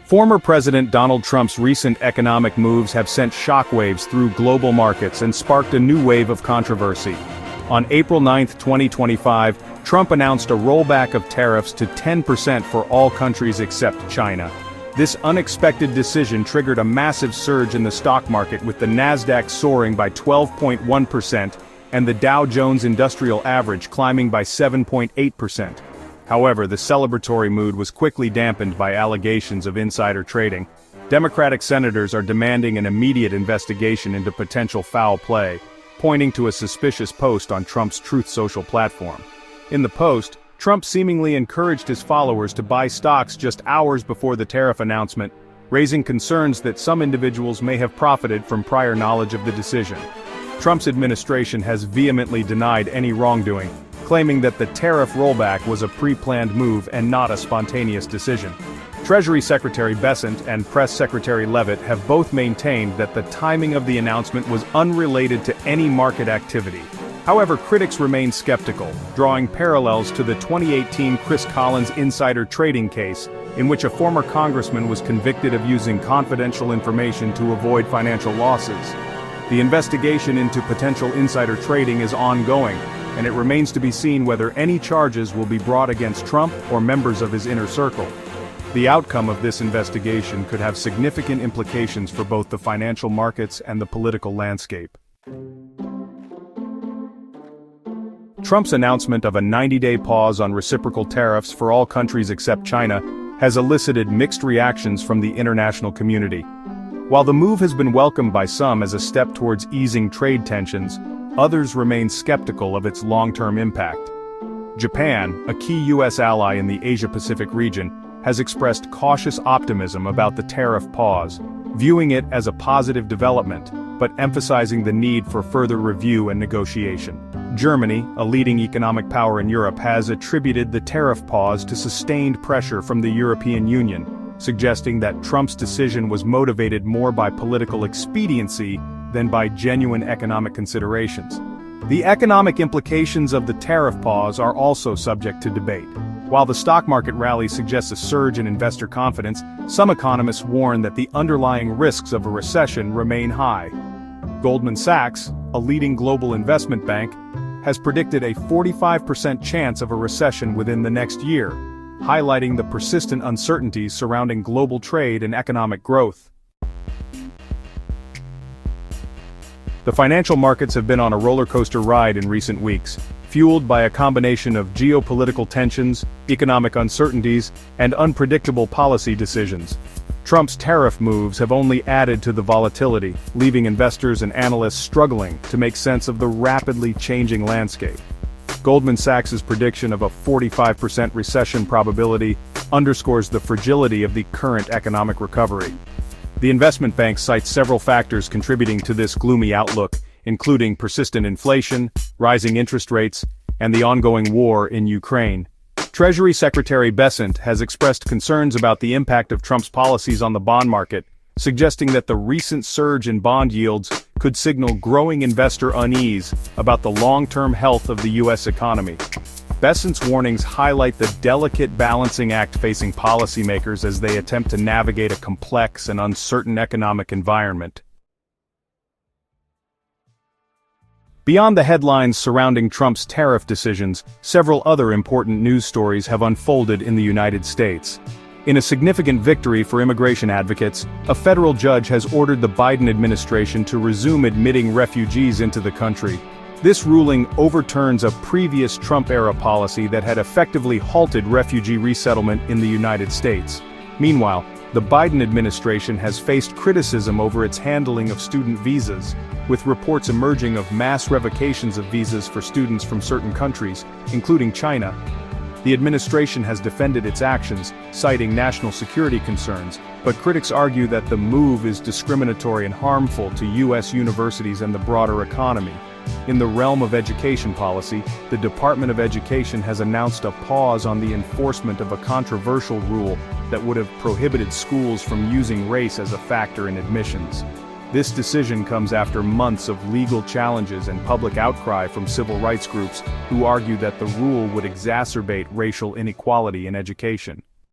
Former President Donald Trump's recent economic moves have sent shockwaves through global markets and sparked a new wave of controversy. On April 9, 2025, Trump announced a rollback of tariffs to 10% for all countries except China. This unexpected decision triggered a massive surge in the stock market, with the Nasdaq soaring by 12.1% and the Dow Jones Industrial Average climbing by 7.8%. However, the celebratory mood was quickly dampened by allegations of insider trading. Democratic senators are demanding an immediate investigation into potential foul play, pointing to a suspicious post on Trump's Truth Social platform. In the post, Trump seemingly encouraged his followers to buy stocks just hours before the tariff announcement, raising concerns that some individuals may have profited from prior knowledge of the decision. Trump's administration has vehemently denied any wrongdoing, claiming that the tariff rollback was a pre-planned move and not a spontaneous decision. Treasury Secretary Bessent and Press Secretary Leavitt have both maintained that the timing of the announcement was unrelated to any market activity. However, critics remain skeptical, drawing parallels to the 2018 Chris Collins insider trading case, in which a former congressman was convicted of using confidential information to avoid financial losses. The investigation into potential insider trading is ongoing, and it remains to be seen whether any charges will be brought against Trump or members of his inner circle. The outcome of this investigation could have significant implications for both the financial markets and the political landscape. Trump's announcement of a 90-day pause on reciprocal tariffs for all countries except China has elicited mixed reactions from the international community. While the move has been welcomed by some as a step towards easing trade tensions, others remain skeptical of its long-term impact. Japan, a key U.S. ally in the Asia-Pacific region, has expressed cautious optimism about the tariff pause, viewing it as a positive development, but emphasizing the need for further review and negotiation. Germany, a leading economic power in Europe, has attributed the tariff pause to sustained pressure from the European Union, suggesting that Trump's decision was motivated more by political expediency than by genuine economic considerations. The economic implications of the tariff pause are also subject to debate. While the stock market rally suggests a surge in investor confidence, some economists warn that the underlying risks of a recession remain high. Goldman Sachs, a leading global investment bank, has predicted a 45% chance of a recession within the next year, highlighting the persistent uncertainties surrounding global trade and economic growth. The financial markets have been on a roller coaster ride in recent weeks, fueled by a combination of geopolitical tensions, economic uncertainties, and unpredictable policy decisions. Trump's tariff moves have only added to the volatility, leaving investors and analysts struggling to make sense of the rapidly changing landscape. Goldman Sachs's prediction of a 45% recession probability underscores the fragility of the current economic recovery. The investment bank cites several factors contributing to this gloomy outlook, including persistent inflation, rising interest rates, and the ongoing war in Ukraine. Treasury Secretary Bessent has expressed concerns about the impact of Trump's policies on the bond market, suggesting that the recent surge in bond yields could signal growing investor unease about the long-term health of the U.S. economy. Bessent's warnings highlight the delicate balancing act facing policymakers as they attempt to navigate a complex and uncertain economic environment. Beyond the headlines surrounding Trump's tariff decisions, several other important news stories have unfolded in the United States. In a significant victory for immigration advocates, a federal judge has ordered the Biden administration to resume admitting refugees into the country. This ruling overturns a previous Trump-era policy that had effectively halted refugee resettlement in the United States. Meanwhile, the Biden administration has faced criticism over its handling of student visas, with reports emerging of mass revocations of visas for students from certain countries, including China. The administration has defended its actions, citing national security concerns, but critics argue that the move is discriminatory and harmful to U.S. universities and the broader economy. In the realm of education policy, the Department of Education has announced a pause on the enforcement of a controversial rule that would have prohibited schools from using race as a factor in admissions. This decision comes after months of legal challenges and public outcry from civil rights groups who argue that the rule would exacerbate racial inequality in education.